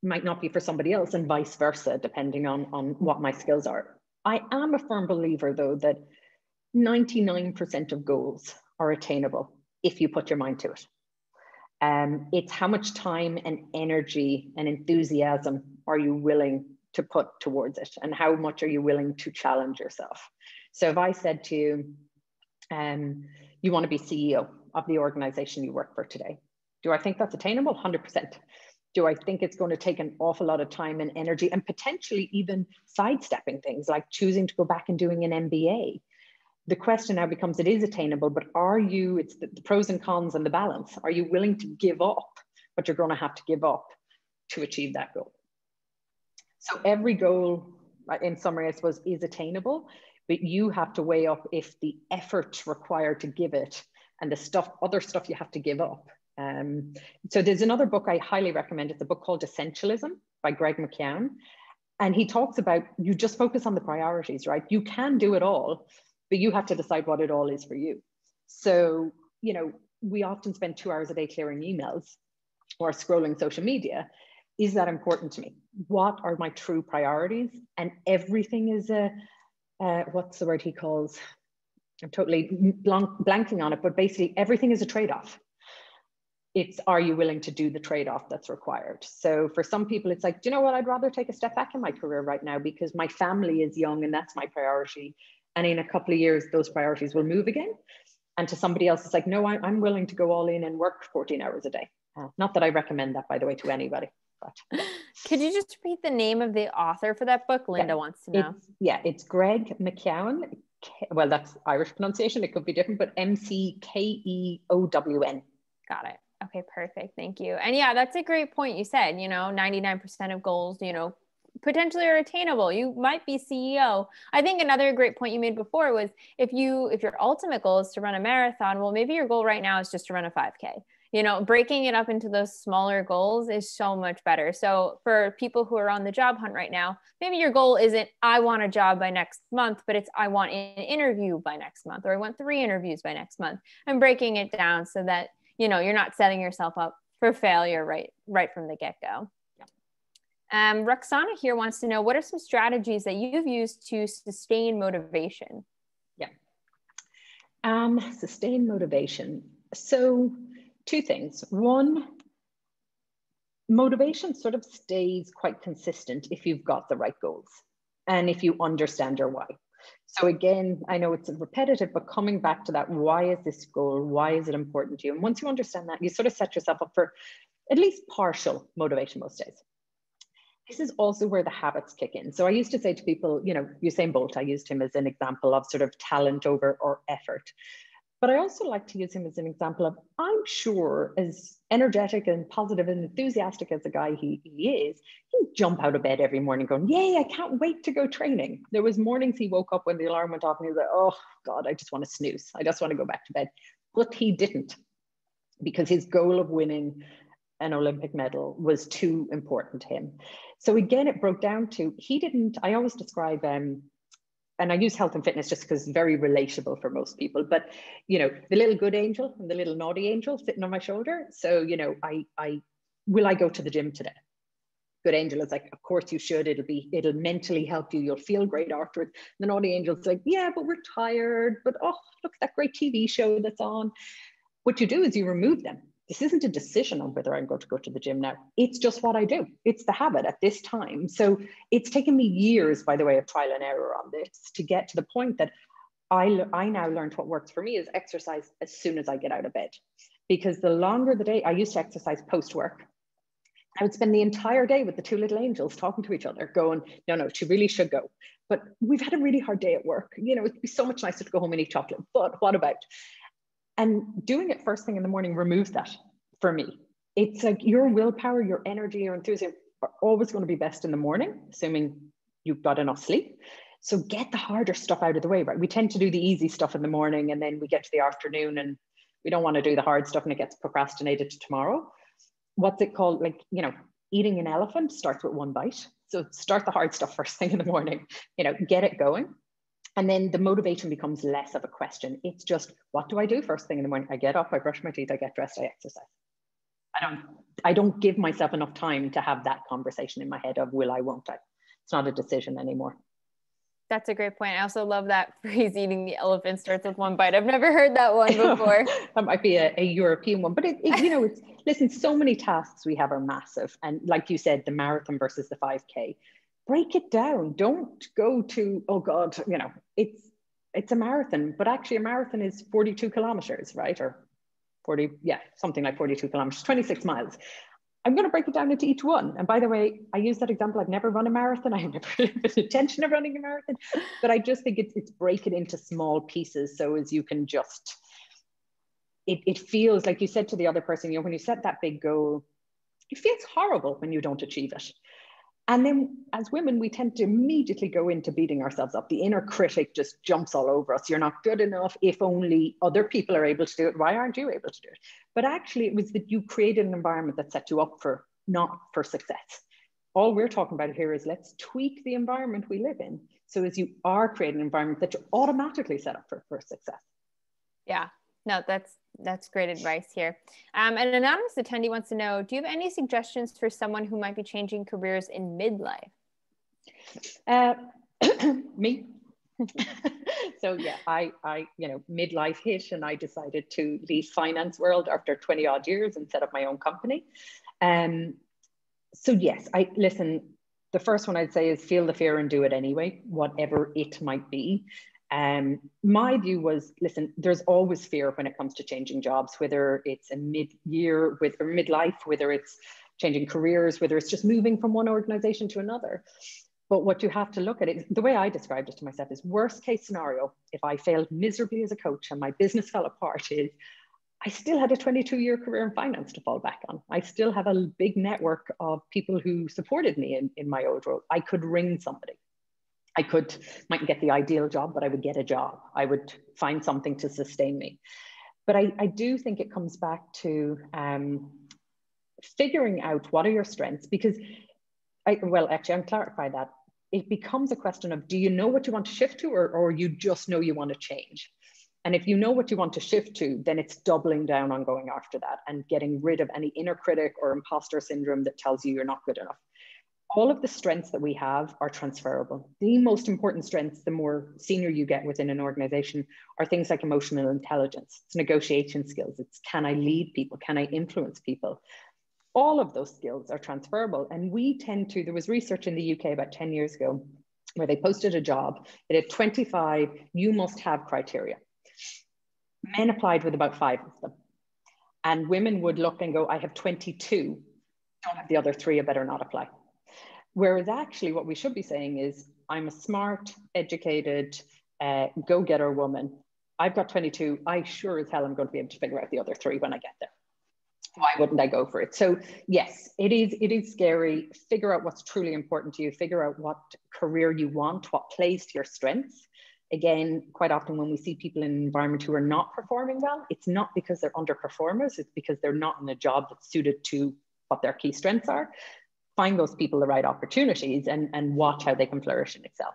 might not be for somebody else, and vice versa, depending on what my skills are. I am a firm believer, though, that 99% of goals are attainable if you put your mind to it. It's how much time and energy and enthusiasm are you willing to put towards it, and how much are you willing to challenge yourself. So if I said to you, you want to be CEO of the organization you work for today, do I think that's attainable? 100%. Do I think it's going to take an awful lot of time and energy, and potentially even sidestepping things like choosing to go back and doing an MBA? The question now becomes, it is attainable, but it's the pros and cons and the balance. Are you willing to give up what you're going to have to give up to achieve that goal? So every goal, in summary, I suppose, is attainable, but you have to weigh up if the effort required to give it and the other stuff you have to give up. So there's another book I highly recommend. It's a book called Essentialism by Greg McKeown. And he talks about, you just focus on the priorities, right? You can do it all, but you have to decide what it all is for you. So, we often spend 2 hours a day clearing emails or scrolling social media. Is that important to me? What are my true priorities? And everything is what's the word he calls? I'm totally blanking on it, but basically everything is a trade-off. It's, are you willing to do the trade-off that's required? So for some people, it's like, do you know what? I'd rather take a step back in my career right now because my family is young and that's my priority. And in a couple of years, those priorities will move again. And to somebody else, it's like, no, I'm willing to go all in and work 14 hours a day. Not that I recommend that, by the way, to anybody. But yeah. Could you just repeat the name of the author for that book? Linda wants to know. It's Greg McKeown. Well, that's Irish pronunciation. It could be different, but McKeown. Got it. Okay, perfect. Thank you. And yeah, that's a great point. You said, 99% of goals, potentially are attainable. You might be CEO. I think another great point you made before was if your ultimate goal is to run a marathon, well, maybe your goal right now is just to run a 5K. Breaking it up into those smaller goals is so much better. So for people who are on the job hunt right now, maybe your goal isn't, I want a job by next month, but it's, I want an interview by next month, or I want 3 interviews by next month. And breaking it down so that, you're not setting yourself up for failure right from the get-go. Roxana here wants to know, what are some strategies that you've used to sustain motivation? Sustain motivation. So 2 things. One, motivation sort of stays quite consistent if you've got the right goals and if you understand your why. So again, I know it's repetitive, but coming back to that, why is this goal? Why is it important to you? And once you understand that, you sort of set yourself up for at least partial motivation most days. This is also where the habits kick in. So I used to say to people, Usain Bolt, I used him as an example of sort of talent or effort. But I also like to use him as an example of, I'm sure, as energetic and positive and enthusiastic as a guy he is, he'd jump out of bed every morning going, yay, I can't wait to go training. There was mornings he woke up when the alarm went off and he was like, oh God, I just want to snooze. I just want to go back to bed. But he didn't, because his goal of winning an Olympic medal was too important to him. So again, it broke down to, I always describe, and I use health and fitness just because it's very relatable for most people, but, the little good angel and the little naughty angel sitting on my shoulder. So, will I go to the gym today? Good angel is like, of course you should. It'll mentally help you. You'll feel great afterwards. The naughty angel's like, yeah, but we're tired, but oh, look at that great TV show that's on. What you do is you remove them. This isn't a decision on whether I'm going to go to the gym now. It's just what I do. It's the habit at this time. So it's taken me years, by the way, of trial and error on this to get to the point that I now learned what works for me is exercise as soon as I get out of bed. Because the longer the day, I used to exercise post-work. I would spend the entire day with the 2 little angels talking to each other going, no, she really should go. But we've had a really hard day at work. It'd be so much nicer to go home and eat chocolate, but what about? And doing it first thing in the morning removes that for me. It's like your willpower, your energy, your enthusiasm are always going to be best in the morning, assuming you've got enough sleep. So get the harder stuff out of the way, right? We tend to do the easy stuff in the morning, and then we get to the afternoon and we don't want to do the hard stuff and it gets procrastinated to tomorrow. What's it called? Like, you know, eating an elephant starts with one bite. So start the hard stuff first thing in the morning, you know, get it going. And then the motivation becomes less of a question. It's just, what do I do first thing in the morning? I get up, I brush my teeth, I get dressed, I exercise. I don't give myself enough time to have that conversation in my head of will I, won't I? It's not a decision anymore. That's a great point. I also love that phrase, eating the elephant starts with one bite. I've never heard that one before. That might be a European one, but you know, it's, listen, so many tasks we have are massive. And like you said, the marathon versus the 5K, break it down. Don't go to, oh God, you know, it's a marathon, but actually a marathon is 42 kilometers, right? Or 40, yeah, something like 42 kilometers, 26 miles. I'm going to break it down into each one. And by the way, I use that example. I've never run a marathon. I have never had the intention of running a marathon, but I just think it's break it into small pieces. So as you can just, it feels like you said to the other person, you know, when you set that big goal, it feels horrible when you don't achieve it. And then as women, we tend to immediately go into beating ourselves up. The inner critic just jumps all over us. You're not good enough. If only other people are able to do it, why aren't you able to do it? But actually it was that you created an environment that set you up for, not for success. All we're talking about here is let's tweak the environment we live in. So as you are creating an environment that you're automatically set up for success. Yeah, no, that's great advice here. An anonymous attendee wants to know, do you have any suggestions for someone who might be changing careers in midlife? Me. So yeah, I, you know, midlife hit and I decided to leave finance world after 20 odd years and set up my own company. So yes, listen, the first one I'd say is feel the fear and do it anyway, whatever it might be. My view was, listen, there's always fear when it comes to changing jobs, whether it's a mid-year or midlife, whether it's changing careers, whether it's just moving from one organization to another. But what you have to look at it, the way I described it to myself is worst case scenario, if I failed miserably as a coach and my business fell apart, is I still had a 22-year career in finance to fall back on. I still have a big network of people who supported me in my old role. I could ring somebody. I mightn't get the ideal job, but I would get a job. I would find something to sustain me. But I do think it comes back to figuring out what are your strengths, because I'll clarify that. It becomes a question of, do you know what you want to shift to, or you just know you want to change? And if you know what you want to shift to, then it's doubling down on going after that and getting rid of any inner critic or imposter syndrome that tells you you're not good enough. All of the strengths that we have are transferable. The most important strengths, the more senior you get within an organization, are things like emotional intelligence, it's negotiation skills, it's can I lead people, can I influence people? All of those skills are transferable. And we tend to, there was research in the UK about 10 years ago where they posted a job, it had 25 you must have criteria. Men applied with about 5 of them. And women would look and go, I have 22, don't have the other 3, I better not apply. Whereas actually what we should be saying is, I'm a smart, educated, go-getter woman. I've got 22, I sure as hell am going to be able to figure out the other 3 when I get there. Why wouldn't I go for it? So yes, it is scary. Figure out what's truly important to you. Figure out what career you want, what plays to your strengths. Again, quite often when we see people in an environment who are not performing well, it's not because they're underperformers, it's because they're not in a job that's suited to what their key strengths are. Find those people the right opportunities and watch how they can flourish and excel.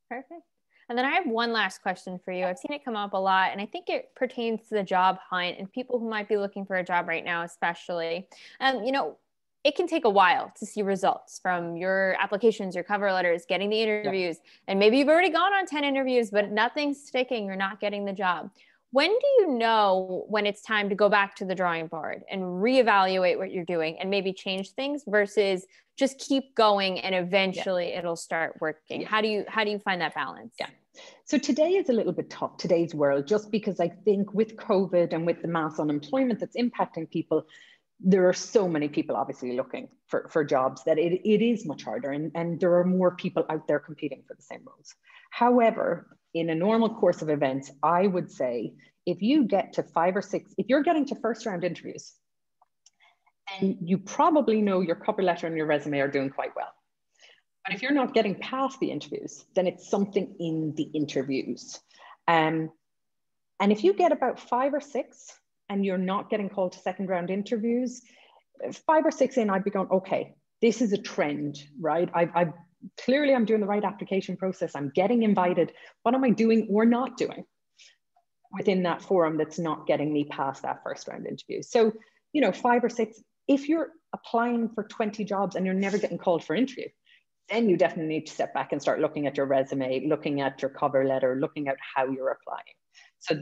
Perfect. And then I have one last question for you. I've seen it come up a lot, and I think it pertains to the job hunt and people who might be looking for a job right now, especially. You know, it can take a while to see results from your applications, your cover letters, getting the interviews, and maybe you've already gone on 10 interviews, but nothing's sticking, you're not getting the job. When do you know when it's time to go back to the drawing board and reevaluate what you're doing and maybe change things versus just keep going and eventually it'll start working? How do you find that balance? Yeah. So today is a little bit tough, today's world, just because I think with COVID and with the mass unemployment that's impacting people, there are so many people obviously looking for jobs that it is much harder, and there are more people out there competing for the same roles. However, in a normal course of events, I would say if you get to 5 or 6, if you're getting to first round interviews, then you probably know your cover letter and your resume are doing quite well. But if you're not getting past the interviews, then it's something in the interviews. And if you get about 5 or 6 and you're not getting called to second round interviews, 5 or 6 in, I'd be going, okay, this is a trend, right? Clearly I'm doing the right application process. I'm getting invited. What am I doing or not doing within that forum that's not getting me past that first round interview? So, 5 or 6, if you're applying for 20 jobs and you're never getting called for interview, then you definitely need to step back and start looking at your resume, looking at your cover letter, looking at how you're applying. So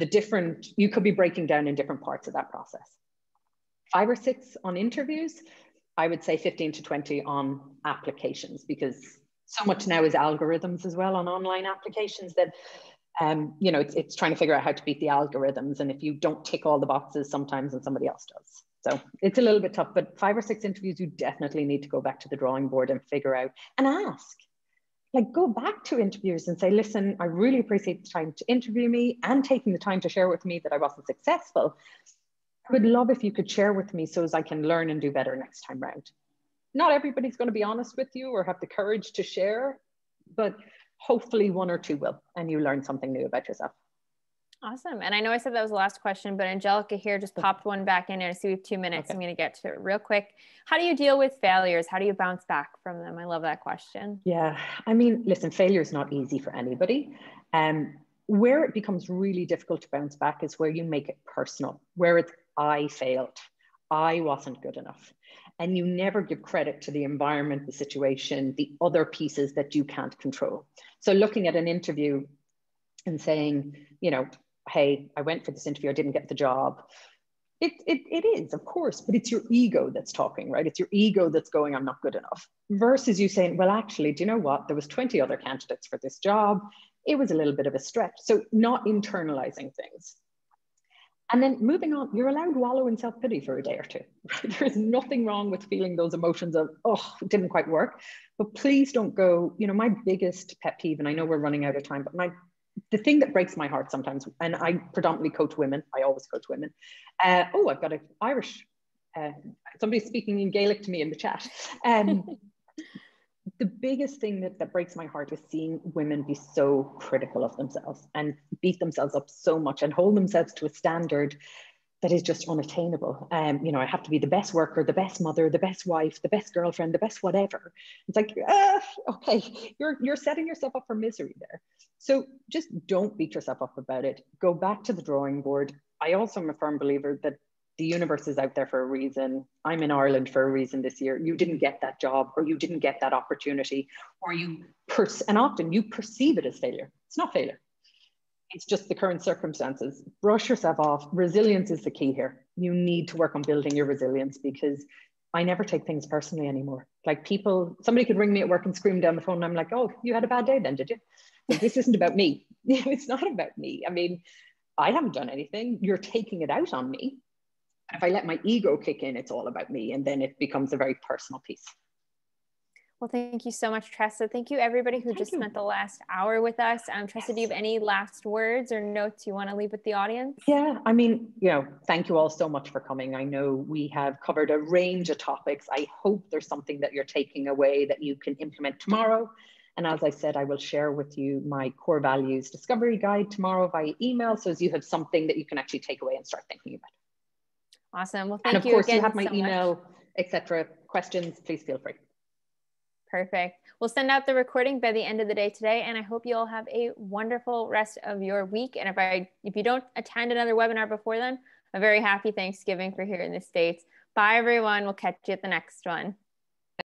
you could be breaking down in different parts of that process. 5 or 6 on interviews, I would say 15 to 20 on applications, because so much now is algorithms as well on online applications that, it's trying to figure out how to beat the algorithms. And if you don't tick all the boxes sometimes and somebody else does. So it's a little bit tough, but 5 or 6 interviews, you definitely need to go back to the drawing board and figure out and ask. Like, go back to interviewers and say, listen, I really appreciate the time to interview me and taking the time to share with me that I wasn't successful. I would love if you could share with me so as I can learn and do better next time round. Not everybody's going to be honest with you or have the courage to share, but hopefully 1 or 2 will, and you learn something new about yourself. Awesome. And I know I said that was the last question, but Angelica here just popped one back in there. I see we have 2 minutes. Okay. I'm going to get to it real quick. How do you deal with failures? How do you bounce back from them? I love that question. Yeah. I mean, listen, failure is not easy for anybody. Where it becomes really difficult to bounce back is where you make it personal, where it's, I failed, I wasn't good enough. And you never give credit to the environment, the situation, the other pieces that you can't control. So looking at an interview and saying, hey, I went for this interview, I didn't get the job. It is, of course, but it's your ego that's talking, right? It's your ego that's going, I'm not good enough. Versus you saying, well, actually, do you know what? There was 20 other candidates for this job. It was a little bit of a stretch. So not internalizing things. And then moving on, you're allowed to wallow in self-pity for a day or 2. Right? There's nothing wrong with feeling those emotions of, oh, it didn't quite work. But please don't go, my biggest pet peeve, and I know we're running out of time, but the thing that breaks my heart sometimes, and I predominantly coach women, I always coach women. I've got an Irish, somebody's speaking in Gaelic to me in the chat. The biggest thing that breaks my heart is seeing women be so critical of themselves and beat themselves up so much and hold themselves to a standard that is just unattainable. I have to be the best worker, the best mother, the best wife, the best girlfriend, the best whatever. It's like, okay, you're setting yourself up for misery there. So just don't beat yourself up about it. Go back to the drawing board. I also am a firm believer that the universe is out there for a reason. I'm in Ireland for a reason this year. You didn't get that job, or you didn't get that opportunity, or and often you perceive it as failure. It's not failure. It's just the current circumstances. Brush yourself off. Resilience is the key here. You need to work on building your resilience, because I never take things personally anymore. Like somebody could ring me at work and scream down the phone, and I'm like, oh, you had a bad day then, did you? Like, this isn't about me. It's not about me. I mean, I haven't done anything. You're taking it out on me. If I let my ego kick in, it's all about me. And then it becomes a very personal piece. Well, thank you so much, Tréasa. Thank you, everybody who spent the last hour with us. Tréasa, do you have any last words or notes you want to leave with the audience? Yeah, I mean, thank you all so much for coming. I know we have covered a range of topics. I hope there's something that you're taking away that you can implement tomorrow. And as I said, I will share with you my core values discovery guide tomorrow via email, so as you have something that you can actually take away and start thinking about. Awesome. Well, thank you. And of course, you have my email, etc. Questions, please feel free. Perfect. We'll send out the recording by the end of the day today, and I hope you all have a wonderful rest of your week. And if you don't attend another webinar before then, a very happy Thanksgiving for here in the States. Bye, everyone. We'll catch you at the next one.